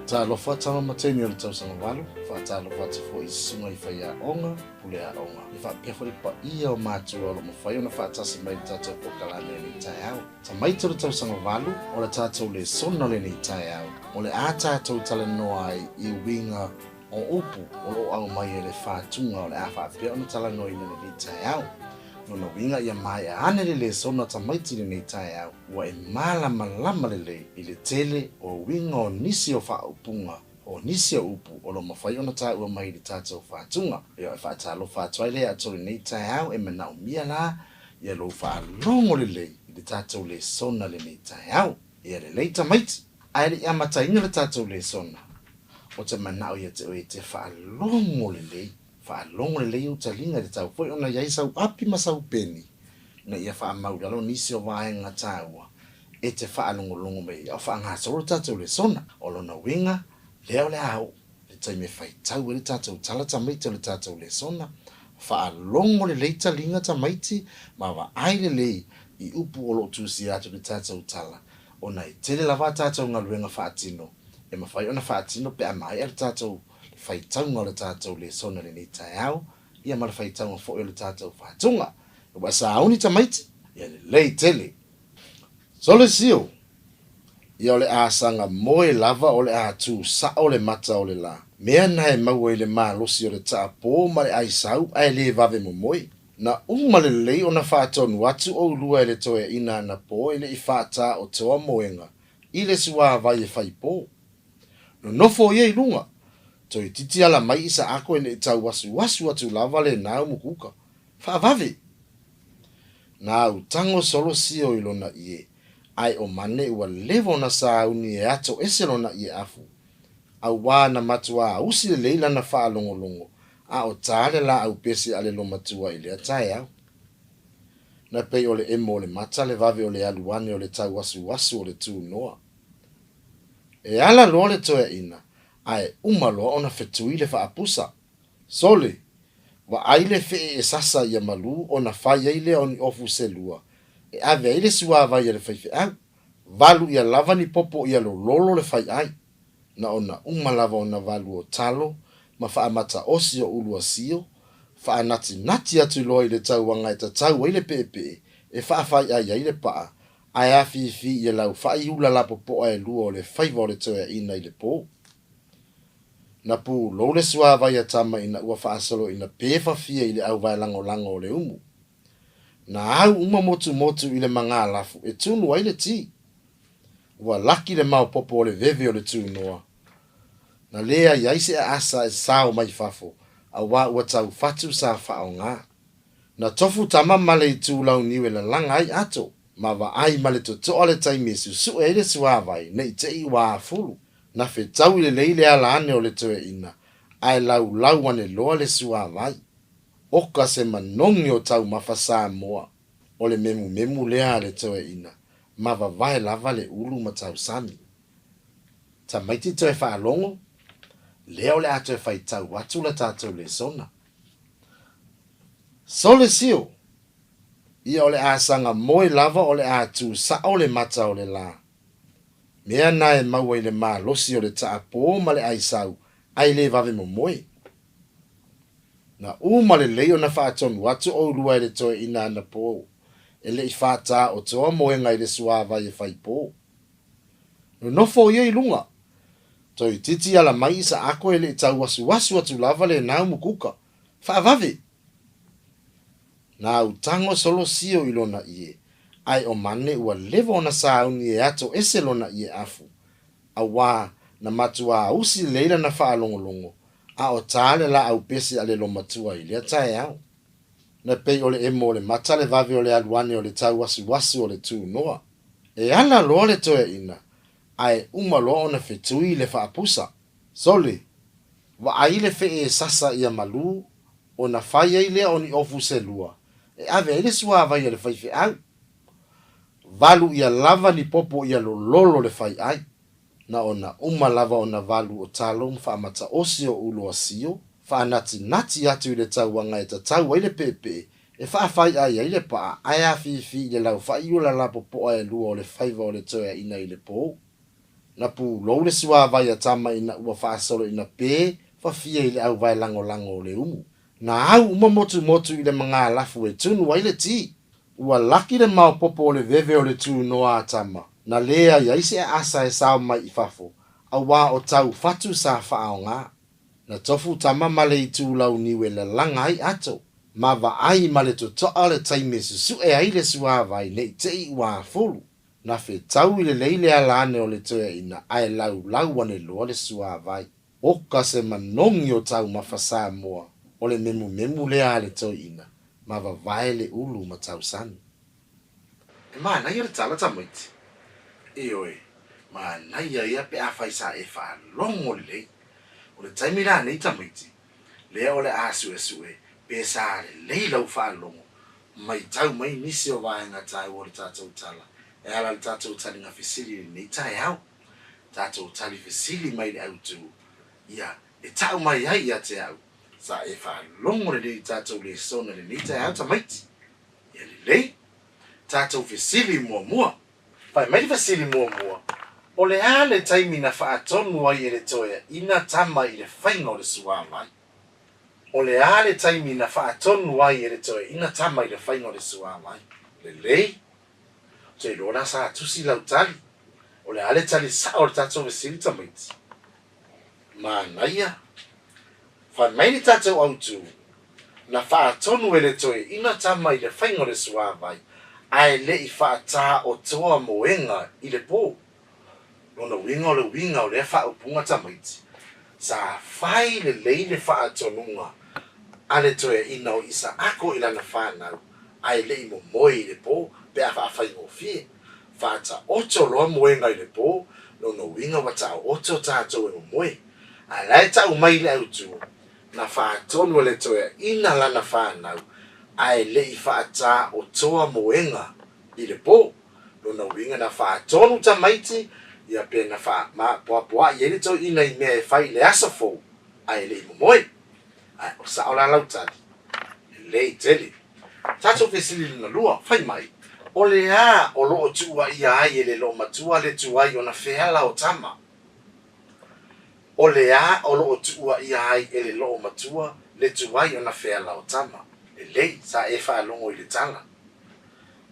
Talofa tama mateni o le tausanga walu, fa talofa te fo i sunga I whaia onga, pule a onga. I wha pia fori pa ia o mātua o lo mawhai o na wha atasi mai tātou po kalane ni tai au. Ta maita le tausanga walu, o le tātou le sona le ni tai au. O le a tātou tala noa I winga o upu, o lo au mai e le Fatuga o le a wha pia o na tala noa I ni tai au. No winga ia mai ane le sona ta maiti le nei tai au wa e malama le I le tele o winga o nisi o wha upunga o nisi o upu o lo mawhai ona tā ua mai le tātou Fatuga ia e whaatalo whaatuai le atole nei tai au e manau mia la ia lo whaalongo le I le tātou le sona le nei tai au ia le leita maiti ai le amata inga le tātou le sona o te manau ia te o te whaalongo le whaalongo le leo talinga le tau foi ona iai sau api masau peni na ia whaamauralo nisi o waenga tāua e te whaalongolongo mei o whaangasoro tātou le sona o lona winga leo le au le taime whaitau le tātou tala tamaiti le tātou le sona whaalongo le leita linga tamaiti ma wa aile lei I upu o lo tusi atu le tātou tala o na I tele lava tātou ngaluenga whaatino e mawhai ona whaatino pe amai le tātou whaitau le tātou le sona le nei tai au, ia mara whaitau fo le tātou Fatuga. E wa sa auni tamaiti, ia le lei tele. So le sio, ia o le asanga moe lava o le atu sa o le mata o le la. Mea na e maua I le malosi o le tāpō ma le aisau, ai le vave mo moe. Na uma le lei o na whaatonu atu o ulua le toe ina na pō ele I whaata o toa moenga, I le sua vai e whaipō. No nofo ia I lunga, to I titi ala mai isa ako e tau wasu atu lava le nau mukuka. Whaavave. Nā utango solo sio I lona ie. Ai o mane ua levo na sa uni e ato ese lona ie afu. Au wā na matua a usi le leila na wha longo. A o tāle la au pesi ale lo matua I le atai au. Na pei o le emo le mata le vave o le aluane o le tau wasu o le tū noa. E ala lo le toa ina. Ai umalo ona fetui le whaapusa. Sole, wa aile fe e sasa ia malu ona whai eile oni ofu se lua. E ave eile sua vai le whaife au. Valu ia lava ni popo ia lo lolo le whai ai. Na ona umalava ona valu o talo, ma whaamata osi o ulua sio, whaanati atu loa I le tau wanga e ta tau eile pepe, e whaafai ai eile paa, ai afi ia lau whai hula la popo ai lua o le whaiva o le toa ina I le po. Na pu lo le sua vai atama ina ua whaasolo ina pefa fia I le au vai lango o le umu. Na au uma motu I le manga alafu e tunu ai le ti. Ua laki le mau popo o le veve o le tu noa. Na lea iaise a asa e sao mai fafo, a wa ua tau fatu sa whao ngā. Na tofu tama male I tu lau niwe la langa ai ato, ma wa ai male to toa le taimesu su e le sua vai, ne I te I wa fulu. Na fe tau I le leile ala ane o le toe ina, ai lau ane loa le sua vai. Oka se manongi o tau mawhasa moa, o le memu lea le toe ina, ma vai lava le ulu ma tau sami. Ta maiti toe whaalongo, leo le atoe whai tau watu la tātou le sona. So le sio, ia o le asanga moe lava o le atu sa o le mata o le la. Mea na e maua I le maa losi o le tāpō ma le aisau, ai le vave mo moe. Na uma le leo na whaatonu watu o urua I le toe ina na pō, e le I whaata o toa moenga I le suava I whaipō. No nofo ia I lunga, to I titi ala mai isa ako e le tau wasu atu lava le nau mukuka, whaavave. Na utango solo sio I lona ie, ai o mane ua levo na sauni e ato ese lona ie afu. A wā na matua a usi leila na whaalongolongo, a o tāle la au pesi ale lo matua I lea tae au. Na pei ole emo le mata le vave o le aluane o le tau wasu o le tū noa. E ala loa le toe ina, ai umaloa ona fetui le whaapusa. Sole, wa aile fe e sasa ia malu, o na whai eile o ni ofu se lua. E ave eile sua vai le whaife au. Valu ia lava ni popo ia lo lolo le whai ai. Na ona umalava ona valu o talo mwhaamata osi o ulo asio, whaanati atu I le tau wanga e ta tau eile pepe, e whaafai ai eile paa, ai a fifi le lau whai ula la popo ai lua o le whaiva o le toea ina I le po. na pu lo le sua vai tama ina ua whaasolo ina pē whawhia i le au vai lango le umu. Na au motu i le mga alafu e tunu wa i le ti. Ua laki le mau popo o le veve o le tu noa tama. Na lea ia ise asa e sao mai i fafo. A wā o tau fatu sa whaao ngā. Na tofu tama male i tū lau niwe le langa ai ato. Ma va ai male to toa le taime su e ai le sua vai nei te i wā fulu. Na fe tau i le leile ala ane o le toea ina ai lau ane loa le sua vai. Oka se manongi o tau mawhasa moa. O le memu lea le toi ina. Ma va vai le ulu ma tau sani. E maa nai o le tala tamoiti. E oe. Ma nai ia pe a faisa e wha longo le lei. O le taimi la nei tamoiti. Lea o le asu e sue. Pe sa le lei lau wha longo. Mai tau mai nisi o vaenga tai o le tātou tala. E ala le tātou tali ngā fesili nei tai au. Tātou tali fesili mai le au tu. Ia, e tau mai ai ia te au. Sa e wha longo le lei tātou le sona le nei tai au tamaiti. Ia le lei. Tātou fesili mua. Pai mai le fesili mua. O le a le taimi na wha atonu ai e le toea. Ina tama i le whainga o le sua mai. O le a le taimi na wha atonu ai e le toea. Ina tama i le whainga o le sua mai. Le lei. Te lora sa tusi lau tali. O le ale tali sa o le tātou fesili tamaiti. Ma naia. Wha mai ni tātou autu. Na wha atonu e le toe. Ina tama i le whainga o le sua mai. Ai le i wha ata o toa moenga i le pō. Lona winga o le wha upunga tamaiti. Sa whai le leile wha atonunga. Ale toe ina o isa ako i lana whanau. Ai le i mo moe i le pō. Pe a wha whai o fie. Wha ata oto loa moenga i le pō. Lona winga wata o oto tātou e mo moe. Ai lai tau mai le autu. Na wha atonu le toe ina lana whanau. Ai le i wha ata o toa moenga i le pō. Lona winga na wha atonu tamaiti. Ia pe na wha ma poa i ele tau ina i mea e whai le asa fōu. Ai le i mo moe. Ai o sa o la lautari. Le i tele. Tātou fesili na lua, whai mai. O le a o loo tua i ai e le lo matua le tuai o na wheala o tama. O le a o loo tua i ai e le lo matua le tuai o na wheala o tama. E lei sa e wha longo i le tala.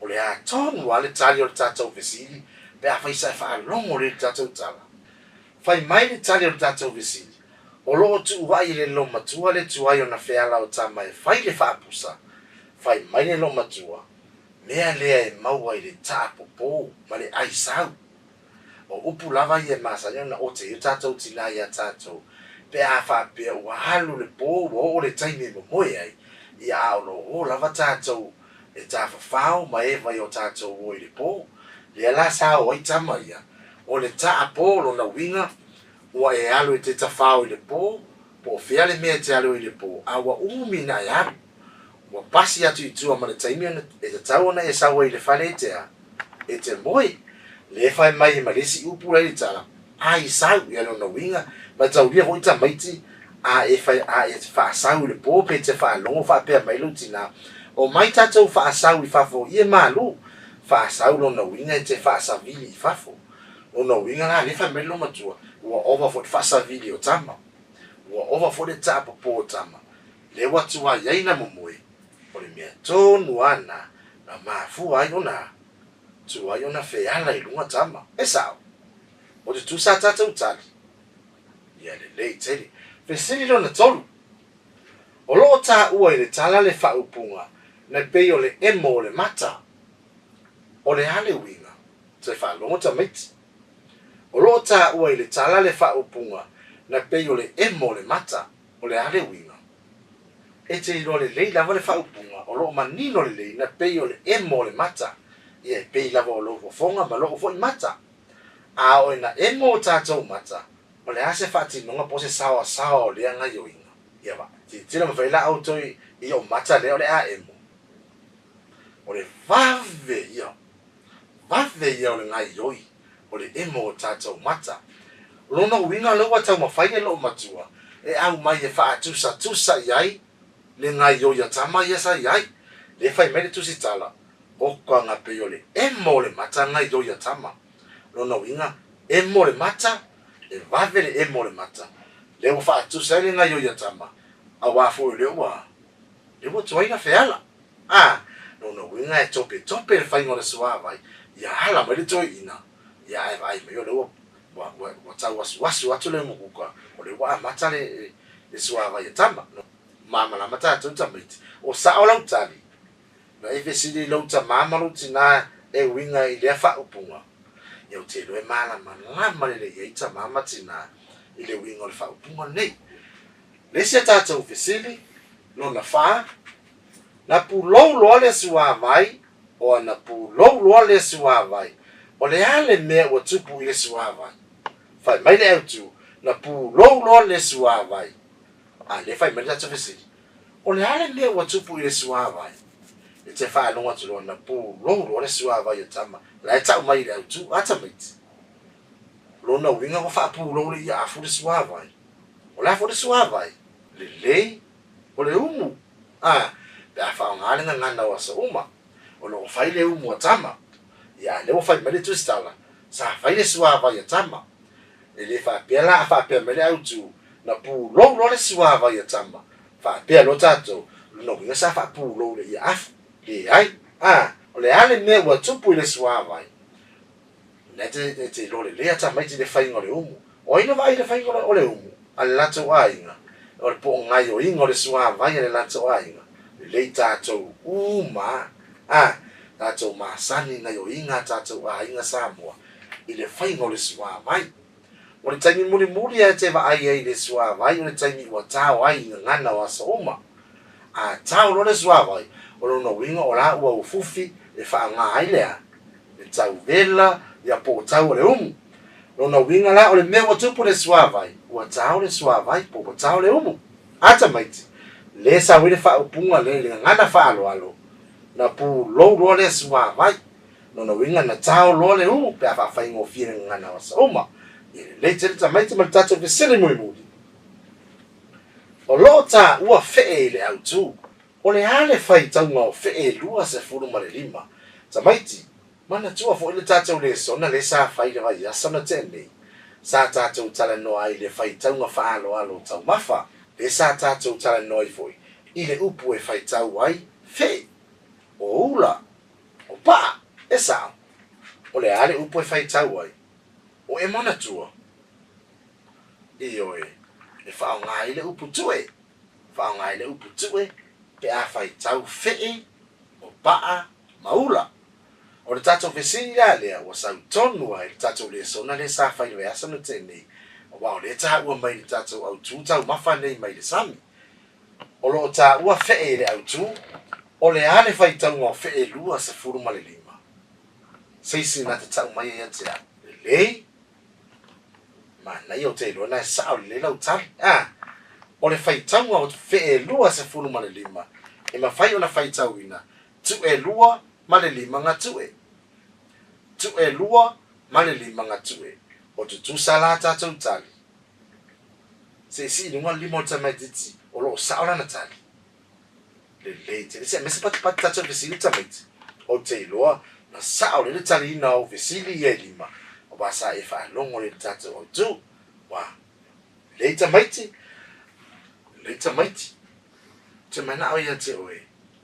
O le a tonu a le tali o le tātou fesili. Pe a whaisa e wha longo le tātou tala. Whai mai le tali o le tātou fesili. O loo tua i le lo matua le tuai o na wheala o tama e whai le wha pusa. Whai mai le lo matua. Mea lea e maua i le tāpopo, ma le aisau. O upu lava i e masanya na o te i tātou tila i a tātou. Pe a whapea ua halu le pō, o le taime mo moe ai. I a aolo o lava tātou e tāwhawhao, ma e vai o tātou o i le pō. Le ala sa o ai tama ia. O le tāpo lo na winga, ua e alu i te tawhao i le pō, po fea le mea te alu i le pō. Awa umi na e alu. Wa pasi atu i tua mana taimi ana e te tau ana e sawa i le whale e te a. E te moe, le whai mai e maresi upu rei tala. A i sau i alo na winga, ma tau ria hoi ta maiti, a e te wha sau i le pōpe, te wha longo wha pēr mai luti nā. O mai tātou wha sau i whafo i e malu, wha sau lo na winga e te wha savili i whafo. O na winga nā le whai mai lo matua, ua ova fo te wha savili o tama. Ua ova fo te tāpa pō o tama. Le watua iaina mo moe. O le mea tonu ana na mafu ai ona. Tu ai ona wheala i lunga tama. E sao? O te tu sa tātou tali. Ia le lei tele. Fesili lo na tolu. O loo tā ua i le tala le whaupunga. Na pei o le emo o le mata. O le hale winga. Te whalongo ta miti. O loo tā ua i le tala le whaupunga. Na pei o le emo o le mata. O le hale winga. E te ilo le lei lava le whaupunga, o loo manino le lei, na pei o le emo le mata. Ia pei lava o loo fonga, ma loo fo i mata. A o ina emo o tātou mata, o le ase whati nonga po se sawa o lea ngai o inga. Ia ba, tira mawhaila au toi i o mata leo le a emo. O le vave ia o le ngai oi, o le emo o tātou mata. Lona uinga lewa tau mawhaine loo matua, e au mai e wha tusa iai, le ngai yo ya tama ya sa yai le fai mele tu sitala o ka nga pe yo le emo le mata ngai yo ya tama lo no winga e mo le mata e vavele e mo le mata le o fa tu sai nga yo ya tama a wa fo le wa toina feala no winga e tope le fai ngore sua vai ya hala ma le toina ya e vai me yo le wa tau wasu atu le mukuka o le wa mata le sua vai tama mama la mata tu tamiti o sa o la utali na e vesili lo mama lo tina e winga i le fa upunga yo te lo e mala ma le ye mama tina i le winga le fa upunga nei le se tata vesili no na fa na pu lo le sua vai o na pu lo le sua vai o le ale me o tupu i le sua vai fai mai le autu na pu lo le sua vai le fai mai tata vesili o le ale me o tupu i le sua vai e te fa no atu lo na pu lo le sua vai tama la ta mai le autu ata mai lo na winga ko fa pu lo le ya fu le sua vai o la fu le sua vai le o le umu da fa ngale ngana wa sa uma o lo fai le umu tama ya le o fai mai tu stala sa fai le sua vai tama e le fa pe me le autu na pu lo le sua vai tama fa pe lo tato no winga sa fa pu lo le ya le ai o le ale me wa tupu le sua vai le te lo le ata mai te fai ngore umu o ina vai le fai ngore o le umu al lato ainga o le po ngai o ingo le sua vai le lato ainga le tato uma tato masani na yo inga tato ainga Samoa i le fai ngore sua vai o le taimi muri e te va ai le sua vai o le taimi wa tau ai ngana wa sa uma tau lo le sua vai o lo no winga o la ua ufufi e fa nga ai lea le tau vela ya po tau le lo no winga la o le me o tupu le sua vai ua tau le sua vai po tau le ata maiti le sa wile fa upunga le ngana fa alo na pu lo le sua vai no winga na tau lo le pe fa fa ingo fie ngana wa sa uma le te maiti ma tatu ke sele mo o lo ta ua fe le autu o le ale fai taunga o fe lua se furu ma le lima ta maiti mana tua fo le tatu le sona le sa fai le vai asana tene sa tatu tala no ai le fai taunga fa alo tau mafa le sa tatu tala no i foi i le upu e fai tau ai fe o ula o pa e sa o le ale upu e fai tau ai o e mana tua i oe e fa ngai le upu tue pe a fai tau fe o pa maula o le tato fesilia le o sa tonu ai le tato le sona le sa fai le asa no tene o wa le ta ua mai le tato au tu tau mafa nei mai le sami o lo ta ua fe le au tu o le ale fai tau ngo fe lua se furu ma le lima seisi na te tau mai e te le ma na yo te lo na sa le lau tali o le fai tau ngo fe lua se furu ma le lima e ma fai ona fai tau ina tu e lua ma le lima nga tu e lua ma le lima nga tu o tu sala tatu tali seisi ni ngwa limo ta mediti o lo sa ona na tali le te se me se pat tatu vesili ta mediti o te loa na sa o le tali na o vesili e lima o ba sa e fa longo le tatu o tu wa le ta mediti te mana o ya te oe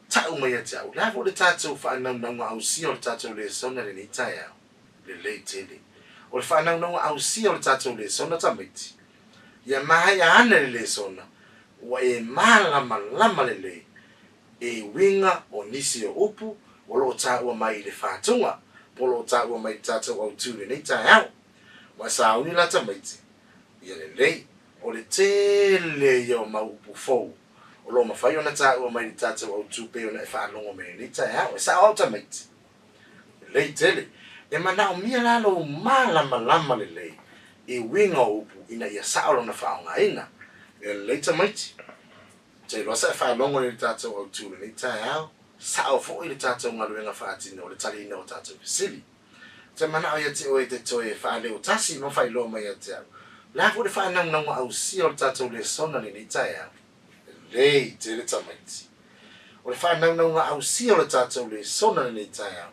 tau mai te au la vo le tatu fa na au si o tatu le sona le nita ya le tele o fa na au si o tatu le sona ta mediti ya mai ya ana le sona wa e lama le e winga o nisi o upu o lo ta o mai le Fatuga po lo ta o mai tatu o tu le nita ya wa sa uni la ta mediti ya le o le tele yo ma upu fo o lo ma fai ona ta o mai tatu o tu pe ona fa longo me nita ya wa sa automate le tele e mana o mia la lo lama le e winga upu ina ia sa o na fa nga ina le tamate te lo sa fa longo le tatu o tu le nita ya sa o fo ile tatu nga lo nga fa tino le tali no tatu sili te mana o ia te o te toe fa le o tasi no fa lo mai te la fu de fa na au si o tatu le sona le nita ya le te le tamate o le fa na au si o tatu le sona le nita ya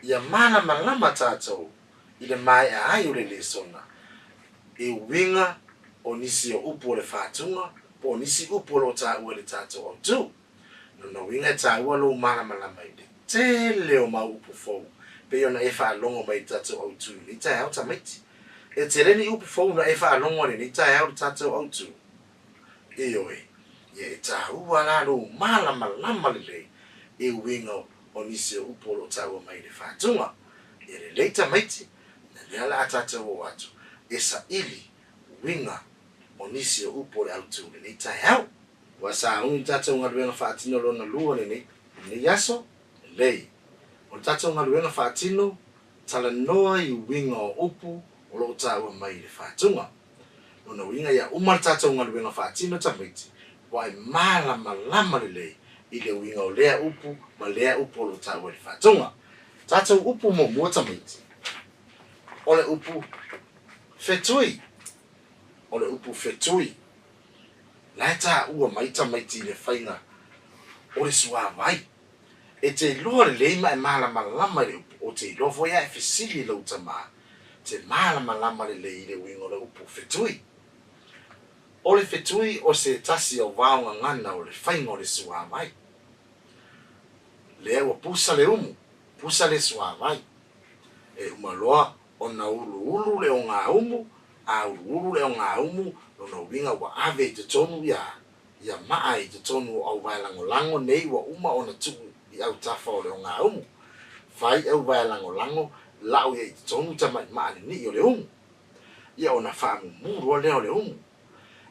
ia mana malama tatu i le mai ai o le sona e winga o nisi o upu le Fatuga po nisi upu lo tāua le tātou au tu no winga tāua lo malama i le tele o mau upu fou pe ona e whaalongo mai tātou au tu ni tai au tamaiti e te reni upu fou na e whaalongo ni tai au tātou au tu e oe e tāua la lo malama le e winga o nisi o upu lo tāua mai le Fatuga e le leita maiti na le ala tātou o atu e sa ili winga o nisi o upo le autu le nei tai au. Wa sa uni tātou ngā ruenga whaatino lona lua le nei yaso, lei. O tātou ngā ruenga whaatino, tala noa i winga o upu o lo tāua mai le Fatuga. Lona winga ia umar tātou ngā ruenga whaatino tamaiti, wa e malama le lei i le winga o lea upu, ma lea upu o lo tāua le Fatuga. Tātou upu mo mua tamaiti. O le upu fetui. O le upu fetui. Lai tā ua maita maiti le whainga o le sua vai. E te loa le leima e malama le upu. O te loa ia e fesili le utama. Te malama le lei le wingo le upu fetui. O le fetui o se tasi o vaonga ngana o le whainga o le sua vai. Le ua pusa le umu. Pusa le sua vai. E umaloa o na ulu le o ngā umu. A ulu le o ngā umu. No winga wa ave te tonu ia maa i te tonu au vai lango nei wa uma ona tuku i au tafa o le o ngā umu. Whai au vai lango lau ia i te tonu tamai maa ni o le umu. Ia ona whaamu muru o leo le umu.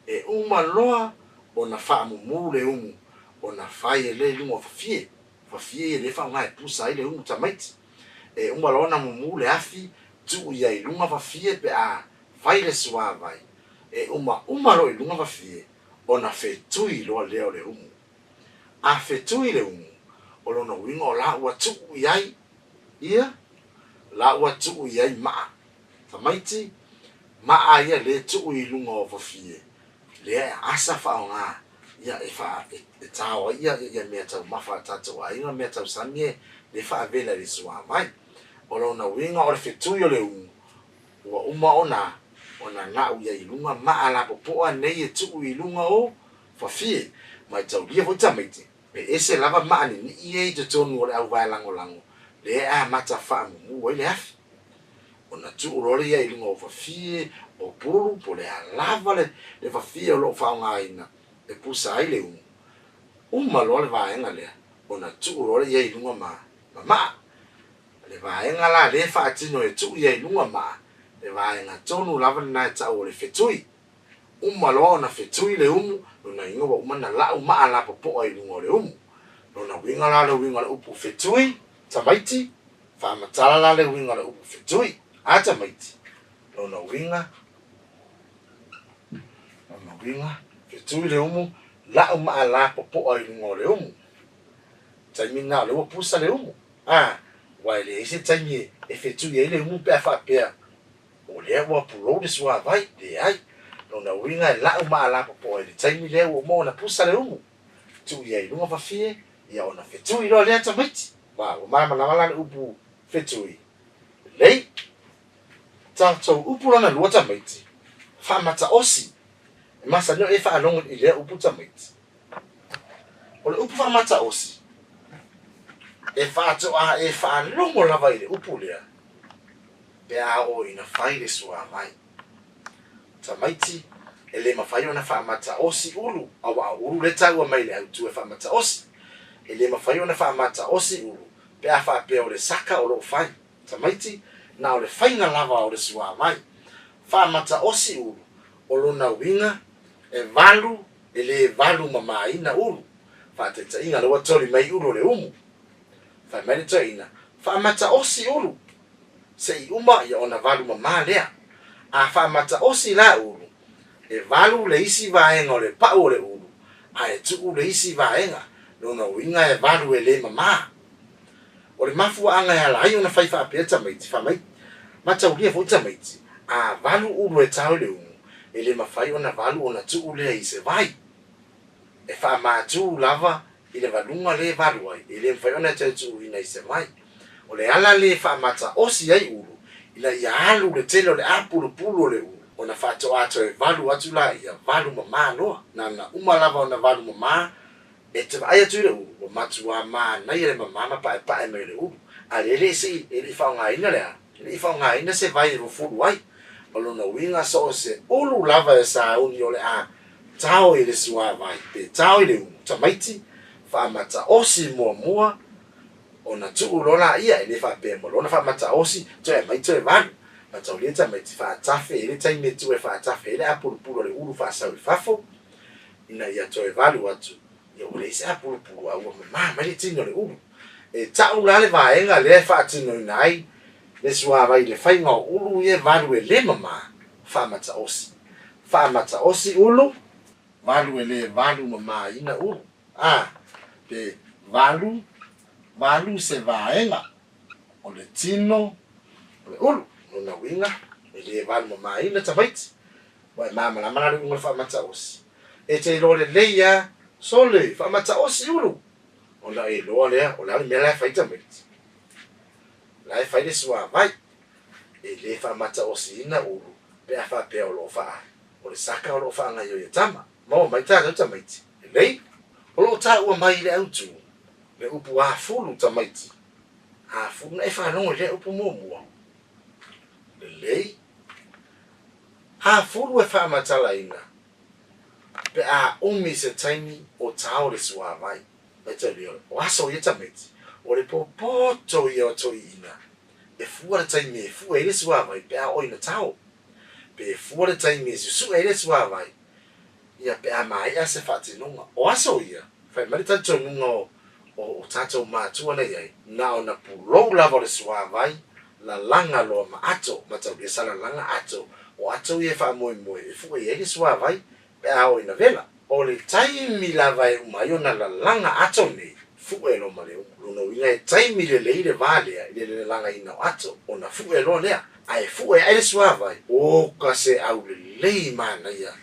E uma loa ona whaamu muru le umu. Ona whai e le lungo whawhie. Whawhie e le whao ngai pusa i le umu tamaiti. E uma loa na muru le afi tu ia i lunga whawhie pe a whai le sua vai. E uma lo i lunga whawhie, o na whetui loa leo le umu. A whetui le umu, o lona winga o la ua tuku iai, ia, la ua tuku iai maa. Tamaiti, maa ia le tuku i lunga o whawhie. Le asa whao ngā, ia e wha, e tāua ia mea tau mawha tātou a inga mea tau samie, le wha vela le sua mai. O lona winga o le whetui o le umu, ua uma ona na uia i lunga maa la popoa nei e tuku i lunga o whawhie mai tau lia fo tamaiti pe ese lava maa ni i te tonu o le au vai lango le a mata wha mumu o le afi ona tuku rore ia i lunga o whawhie o pulu po le a lava le whawhie o lo whao ngā ina e pusa ai le uma lo le vaenga lea ona tuku rore ia i lunga maa le vaenga la le whaatino e tuku ia i lunga maa e vai nga tonu lava na tau o le whetui. Uma loa na whetui le umu, luna inga wa uma na lau maa la popoa i lunga o le umu. Luna winga la le winga le upu whetui, tamaiti, whaamatala la le winga le upu whetui, a tamaiti. Luna winga, whetui le umu, lau maa la popoa i lunga o le umu. Taimi na le wapusa le umu. Wai le ese taimi e whetui e le umu pia whapea. O lea ua pulou le sua vai, le ai. Lona winga e lau maa la popoa le taimi lea ua mo na pusa le umu. Tu ia i lunga whawhie, ia ona whetui loa lea tamaiti. Ua malama le upu whetui. Lei, tātou upu lana lua tamaiti. Whamata osi. E masa nio e whaalongo i lea upu tamaiti. O le upu whamata osi. E whaatoa e whaalongo lava i le upu lea. Pea o ina whai le sua mai. Tamaiti, e le mawhai o na whaamata osi ulu. Awa ulu le taua mai le autu e whaamata osi. E le mawhai o na whaamata osi ulu. Pea whaapea o le saka o lo whai. Tamaiti, na o le whainga lava o le sua mai. Whaamata osi ulu. O lona winga, e valu, e le valu mamaina ulu. Whaateta inga loa tori mai ulu le umu. Whai mai le toi ina. Whaamata osi ulu. Se i uma ia ona valu mama lea. A whaamata osi la ulu. E valu le isi vaenga o le pao le ulu. A e tuku le isi vaenga. Lona winga e valu e le mama. O le mafua anga e alai ona whai whaapea tamaiti. Whamai mata ulia fo tamaiti. A valu ulu e tau le umu. E le mawhai ona valu ona tuku lea i se vai. E whaamatu lava i le valunga le valu ai. E le mwhai ona tau tuku ina i se vai. O le ala le whaamata osi ai ulu, ila ia alu le tele o le apulupulu o le ulu ona fa'ato'ato e valu atu la ia valu mamā loa na uma lava ona valu mamā e te vai atu i le ulu ua matuā manai le mamā ma pa'epa'e mai le ulu a le le'esi e le'i fa'aogāina lea e le'i fa'aogāina se vai e lufulu ai o lona uiga so o se ulu lava e sauni o le a tao i le suāvai pe tao i le ulu tamaiti fa'amata'osi muamua ona tu'u lo la'ia e lē fa'apea mo lona fa'amata'osi toe e mai toe valu mataulia tamaiti fa'atafe e le taimi e tu e fa'atafe e le apulupulu o le ulu fa'asau i fafo ina ia toe valu atu ia ua le'i se apulupulu aua mamā mai le tino o le ulu e ta'u la le vaega lea e fa'atinoina ai le suāvai le faiga o ulu ia valu e lē mamā fa'amata'osi ulu valu e lē valu mamāina ulu pe valu se vaega o le tino o le ulu lona uiga e lē valu mamāina tamaiti ua e mamalama la le uga le fa'amata'osi e te iloa lelei ia sole fa'amata'osi ulu ona e loa lea o le ale mea lae fai tamaiti lae fai le suāvai e lē fa'amata'osiina ulu pe a fa'apea o lo'o o le saka o lo'o fa'agaio ia tama maua mai tatou tamaiti e lei o lo'o tā'ua mai le autu le upu afulu tamaiti afulu na e fa'alogo i le upu muamua lelei afulu e fa'amatalaina pe a umi se taimi o tao le suāvai mai talia o aso ia tamaiti o le popoto ia o toi'ina e fua le taimi e fua i le suāvai pe a oina tao pe e fua le taimi e susu'e i le suāvai ia pe a maia se fa'atinoga o aso ia fai mai le tatounuga o tatou matua nei ai na ona pulou lava o le suāvai lalaga loa ma ato mataulia salalaga ato o atou ia fa'amoemoe e fua i ai le suāvai pe a oina vela o le taimi lava e umai ona lalaga ato nei fu'e lo ma le lona uiga e taimi lelei le valea i le lagaina o ato ona fu'e lo lea ae fu'e ai le suāvai o ka se au lelei manaia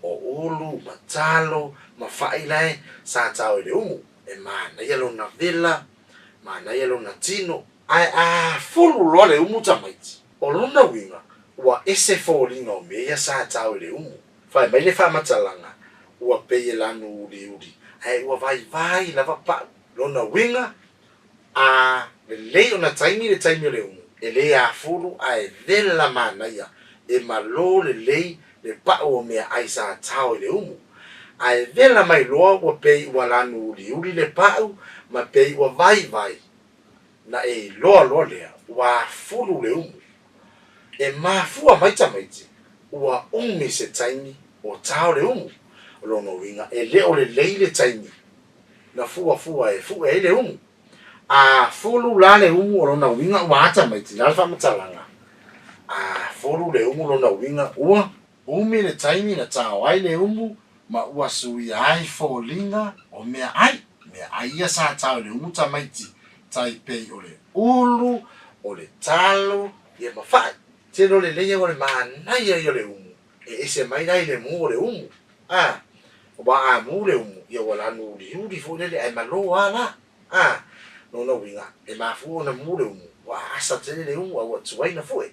o ulu ma talo ma fa'ilae sa tao i le umu e manaia lona vela manaia lona tino ae afulu loa le umu tamaiti o lona uiga ua ese foliga o mea ia sa tao i le umu fai mai le fa'amatalaga ua pei e lanu uliuli ae ua vaivai lava pa'u lona uiga a lelei ona taimi le taimi o le umu e lē afulu ae vela manaia e malō lelei le pa'u o mea ai sa tao i le umu ae vela mai loa ua pei ua lanu uliuli le pa'u ma pei ua vaivai na e iloa lea ua afulu le umu e mafua mai tamaiti ua umi se taimi o tao le umu lona uiga e lē o lelei le taimi na fuafua e fu'e ai le umu afulu la le umu o lona uiga ua atamaiti la le fa'amatalaga afulu le umu lona uiga ua umi le taimi na tao ai le umu ma ua suia ai foliga o mea ai ia sa tao le umu tamaiti taipei o le ulu o le talo ia mafa'i telo lelei ua le manaia i o le umu e ese mai lai le mu o le umu ua amu le umu ia ua lanu uliuli fo'i lele ae malō ala lona uiga e mafua ona mu le umu ua asa tele le umu aua tuaina fo'i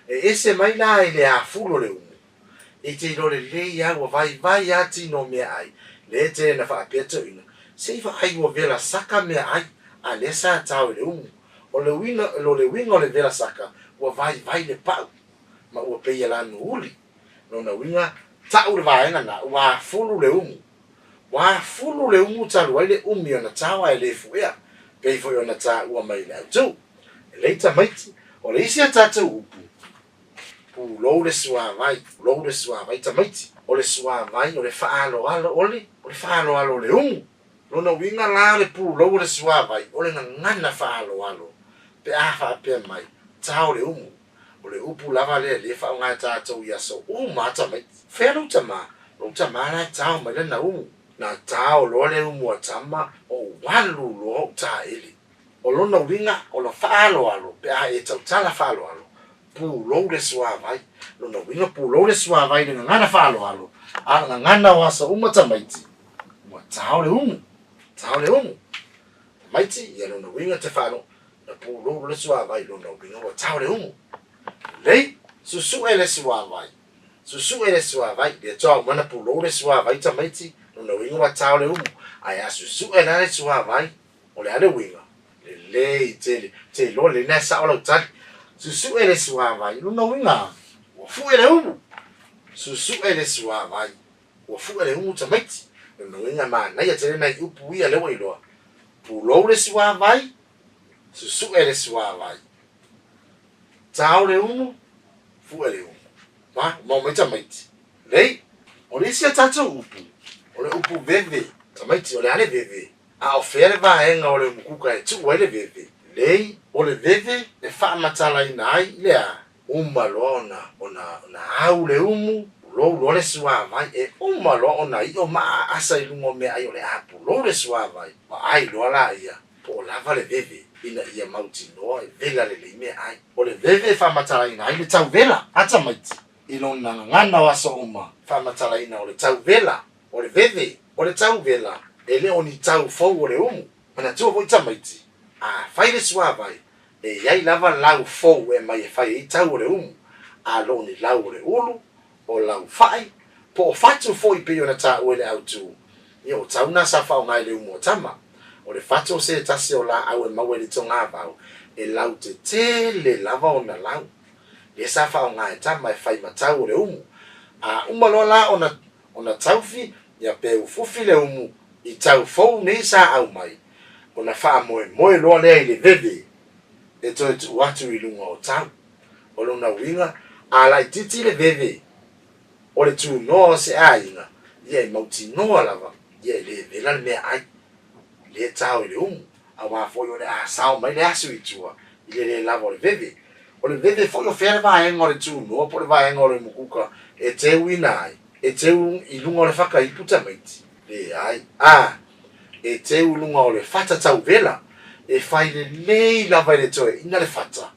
e ese mai la i le afulu o le umu e te ilo lelei a ua vaivai a tino mea ai le te na fa'apea to'ina sei fa'ai ua vela saka mea ai a le sa tao i le umu o le uiga o le vela saka ua vaivai le pa'u ma ua peia lanu uli lona uiga ta'u le vaega na ua afulu le umu ua afulu le umu talu ai le umi ona tao ae lē fu'ea pei fo'i ona tā'ua mai le autou e lei tamaiti o le isi a tatou upu pulou le suāvai tamaiti o le suāvai o le fa'aloalo o le fa'aloalo o le umu lona uiga la le pulou o le suāvai o le gagana fa'aloalo pe a fa'apea mai tao le umu o le upu lava lea lē fa'aogā tatou ia so uma tamaiti fea lou tamā la tao mai lena umu na tao loa le umu a tama o walu loa o tā'ili o lona uiga o na fa'aloalo pe a e tautala fa'aloalo pulou le suāvai lona uiga pulou le suāvai le gagana fa'aloalo a le gagana o asa uma tamaiti ua tao le umu tamaiti ia lona uiga te fa'alo na pulou le suāvai lona uiga ua tao le umu lei susu ele sua vai susu ele sua vai de toa mana pulo le sua vai tamaiti no winga wa tau le umu aya susu ele sua vai ole ale winga le te lo le nesa ola tali susu ele sua vai no winga wa fu ele umu susu ele sua vai wa fu ele umu tamaiti no winga ma na ya tele na upu ia le wailoa pulo le sua vai susu ele sua vai tau le umu fu ele umu ma mai tamaiti lei ole sia tatu upu veve tamaiti ole ale veve a ofere va enga ole mukuka e tu ole veve lei ole veve e fa matala inai lea umalona ona au le umu lo le sua vai e umalo ona io ma asa ilungo me ai ole apu lo le sua vai ma ai lo la ia po lava le veve ina ia mauti no e vela le me ai ole veve fa matala inai le tau vela ata maiti ilona ngana waso uma fa matala ina ole tau vela ole veve ole tau vela ele oni tau fo ole umu mana tu vo tamaiti fai le sua vai e ai lava lau fo e mai fai tau ole umu a lo ni lau ole ulu o lau fai po fatu fo i pe ona ta ole autu io tau na sa fa ngai le umu tama ole fatu se tasi o la au e mawe le tonga ba e lau te le lava ona lau le sa fa ngai tama e fai matau ole umu uma lo la ona taufi ya pe ufufi le umu i tau fou nei sa au mai ona fa moe lo le ile veve e to watu i lunga o tau o lona winga ala i titi le veve o le tu no se ainga ye mauti no lava ye le vela me ai le tau i le umu a wa fo yo le sao mai le asu i tua i le lava o le veve fo yo fere va en o le tu no po le va en o le mukuka e te winai e te i lunga o le faka i puta maiti le ai e te ulunga o le fata tau vela e fai le lava i le toe ina le fata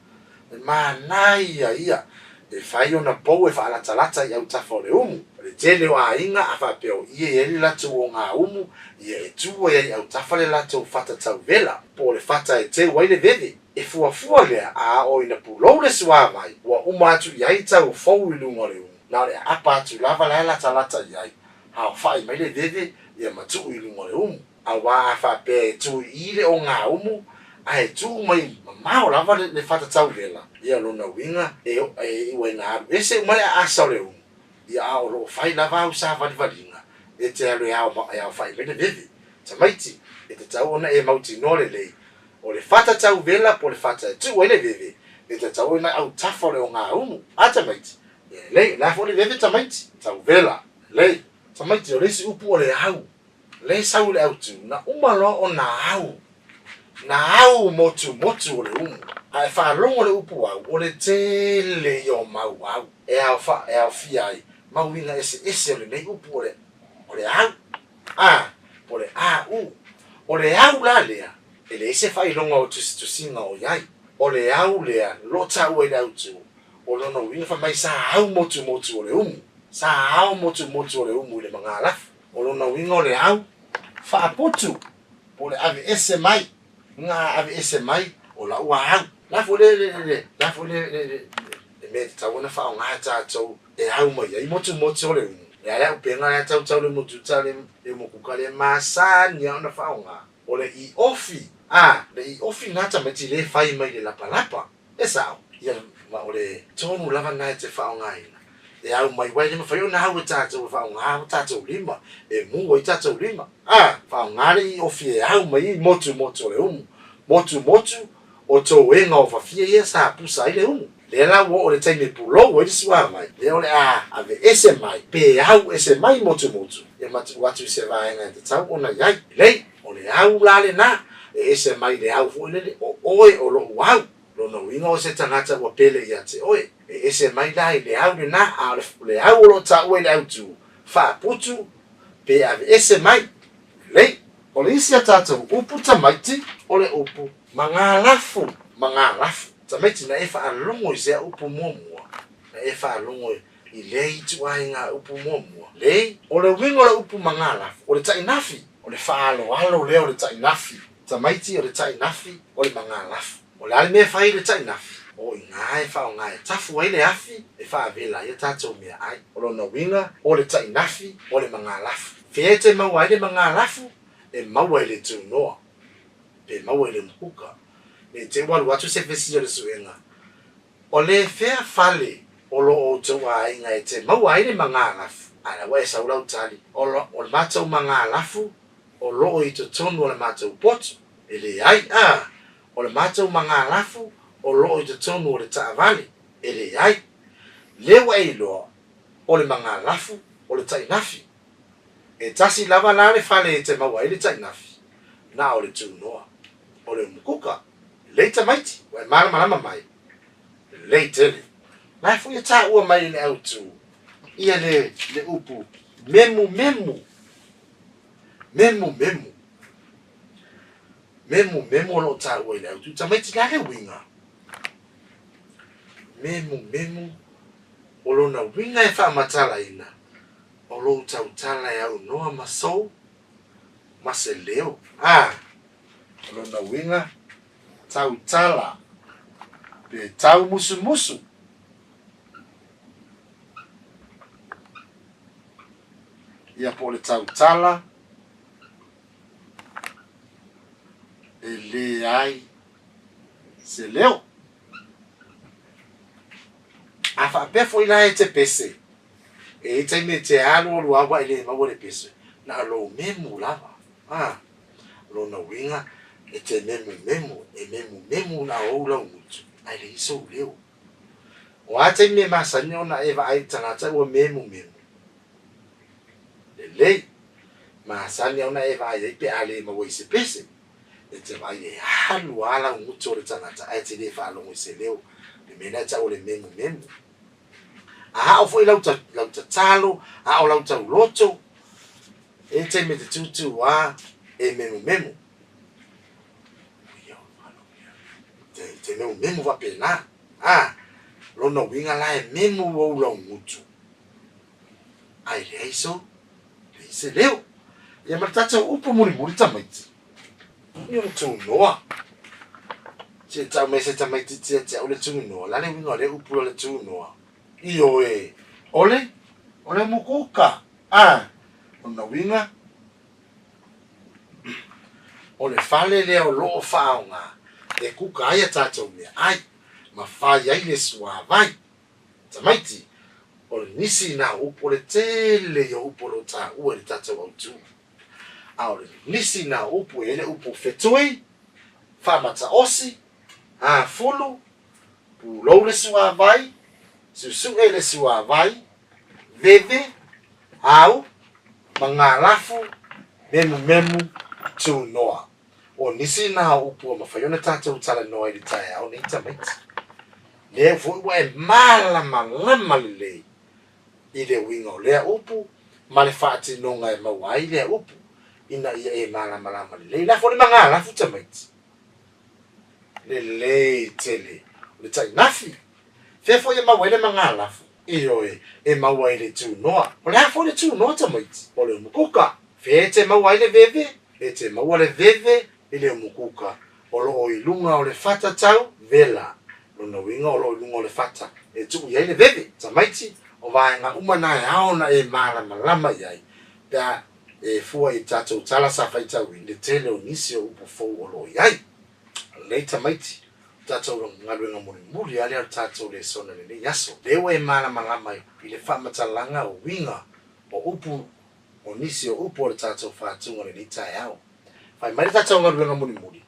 ma nai ia e fai ona pou e fa'alatalata i au tafa o le umu le tele o ainga a fa'apeo ia e le latou o ngā umu ia e tua ia i au tafa le latou fata tau vela po le fata e te wai le veve e fuafua lea a o ina pulou le sua mai ua uma atu i ai tau fou i lunga o le umu na le apa atu lava le latalata i ai hao fai mai le veve ia matu i lunga o le umu a wa fa pe tu ile o ngā umu ai tu mai mau lava le fata tau vela ia lona winga e wena ese mai asa le umu ia o lo fai lava u sa valinga e te alo ia fai me le veve tamaiti e te tau ona e mauti no le o le fata tau vela po le fata tu le veve e te tau ona au tafa le o ngā umu atamaiti le la fo le veve tamaiti tau vela le tamaiti o le si upu o le hau le sau le autu na umalo o na au motu o le umu ai fa longo le upu au o le tele yo mau au e au fia ai mau ina ese le nei upu o le au o le o le au la lea ele ese fai longo o tu singa o yai o le au lea lota ua i le autu o lono wina fa mai sa au motu o le umu sa au motu o le umu i le mga alafu o lono winga o le au fa'aputu po le ave ese mai nga ave ese mai o la ua au la fo le me tau na fa nga tātou e au mai ai motu o le umu e ala upenga na tau le motu tale e mokuka le masani ona fa nga o le i ofi le i ofi na tameti le fai mai le lapa e sao ia ma o le tonu lava na te fa nga ina e au mai wai le fai ona hau tātou fa nga tātou lima e mu i tātou lima fa nga le i ofi e au mai motu o le umu motu o to wenga o fa fia ia sa pusa i le umu le la wo o le taime pulo o le sua mai le ole ave ese mai pe au ese mai motu e matu watu se vai nga te tau ona yai le o le au la le na e ese mai le au fo le oe o lo wow lo no winga o se tangata wa pele ia te oe e ese mai la le au le na a le au lo ta o le au tu fa putu pe ave ese mai le o le isi atata upu tamaiti o le upu mangalafu tamaiti na efa alongo i se upu muamua na efa alongo i le itu ainga upu muamua le o le wingo le upu mangalafu o le tainafi o le alo le o le tainafi tamaiti o le tainafi o le mangalafu o le ale me fai le tainafi o ngai fa ngai tafu ai le afi e fa vela ia tatou mea ai o lona winga o le tai nafi o le mangalafu fe te mau ai le mangalafu e mau ai le tunoa pe mau ai le mpuka ne te walu atu se fesi o le suenga o le fea fale o lo o tau ai ngai te mau ai le mangalafu ala wa sa ula utali o le matou mangalafu o lo i to tonu o le matou pot ele ai o le matou mangalafu o lo i to tonu o le taavali ele ai le wa ilo o le mangalafu o le tainafi e tasi lava la le fale e te mau ai le tainafi na o le tunoa o le mukuka le tamaiti wa malama mai le tele na fu ia ta ua mai le autu ia le upu memu lo ta ua le autu tamaiti la le winga memu o lona winga e whaamatala ina o lo tautala e au noa masou mase leo o lona winga tautala pe tau musu ia po le tautala e le ai se leo a whaapea fo ina e te pese e te me te alo o luawa ele maua le pese na lo memu lava lo na winga e te memu na oula umutu ai le iso leo o a te me masani ona eva ai tangata ua memu lei masani ona eva ai pe ale maua i se pese e te vai e halu ala umutu o le tangata ai te le whaalongo i se leo le mena ta o le memu o foi lauta talo o lauta loto e te me te tutu wa e memu te memu va pena lona winga la e memu o lo mutu ai le iso le se leo ia matata upo muri tamaiti io tu noa se ta me se tamaiti te o le tu noa la le winga le upo le tu noa io e ole mukuka ona winga ole fale le o lo faunga e kuka ai tatou me ai ma fai ai le sua vai tamaiti ole nisi na upo le tele yo upo lo ta ua le tatou autu ole nisi na upo ele upo fetui famata osi fulu pu lo le sua vai susu ele sua vai veve au mangalafu memu tu noa o nisi na upu ma fayona tata utala noa i tai au ni tamaiti le fu wa malama le ile wingo le upu male fati nonga e mawai le upu ina ia e malama le la fo le mangalafu tamaiti le tele le tai nafi fefo ia mawele mangalafu iyo e mawai le tu noa o le hafo le tu noa tamaiti o le mukuka fe te mawai le veve e te maua le veve i le mukuka o lo o ilunga o le fata tau vela lona winga o lo ilunga o le fata e tu iai le veve tamaiti o vaenga umana e aona e malama iai pea e fua i tatou tala sa faitau i le tele o nisi o upo fou o lo iai le tamaiti tatou ngaluenga muri ale al tatou le sona le yaso lewa e malama i le whamatalanga o winga o upu o nisi o upo le tatou whātunga le tai au fai mai tatou ngaluenga muri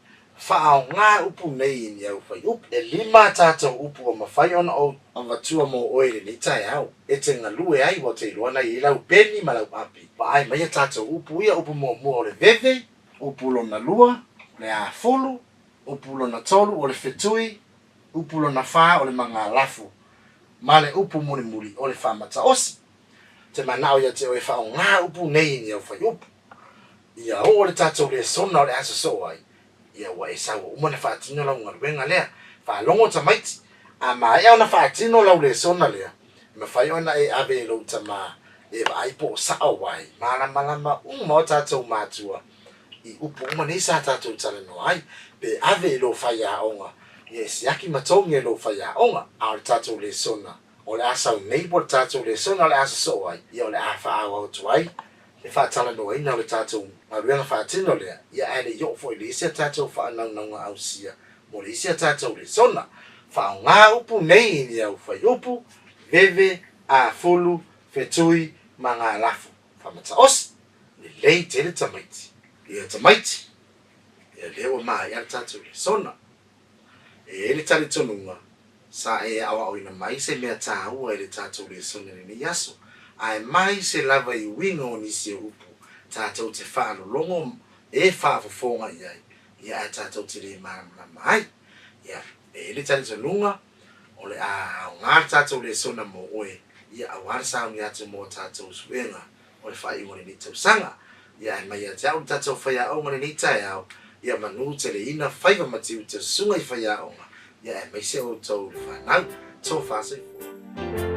whaao ngā upu nei ni au fai upu e lima tatou upu o mawhai ona o avatua mo oe le tai au e te ngalue ai wa te iluana i lau peni ma lau api pa ai mai tatou upu ia upu mo o le veve upu lo na lua le a fulu upu lo na tolu o le fetui upu lo na wha o le mangalafu ma le upu muri o le whamata osi te manao ia te oe whao ngā upu nei ni au fai upu ia o le tatou le sona o le asa so ai ia wa e sawa umane whaatino lau ngaruenga lea whaalongo tamaiti a mai au na whaatino lau le sona lea ma whai ona e ave lau tama e wa aipo sao wai malama o tatou matua i upu umane sa tatou tala no ai pe ave lo whai a onga Yes, yaki matongi lo faya onga au tatou le sona. O le asa nei po tatou le sona le asa so ai. Ia o le afa awa tuai. Le whaatala no ina o le tatou ma ruenga whaatino lea. Ia aere yo fo le isia tatou whaananga au sia. Mo le isia tatou le sona. Whao ngā upu nei ni au whai upu. Veve, a fulu, fetui, ma ngā lafu. Whamata os. Le lei te le tamaiti. Ia tamaiti. Ia lewa maa ia tatou le sona. E le tali tonunga sa e awa o ina mai se mea tāua e le tātou le sona ni yaso ai mai se lava I winga o nisi upu tātou te whaano longo e whaafofonga iai ia e tātou te le marama mai ia e le tali tonunga o le a ngā tātou le sona mo oe ia awara saungi atu mo tātou suenga o le whai iwa ni tau sanga ia e mai a te au tātou whaia o ngani ni tai au ia manu te le ina whaiva matiu te sunga I whaia onga. Ia e mai se o tau le whanau, tō whāsei fō.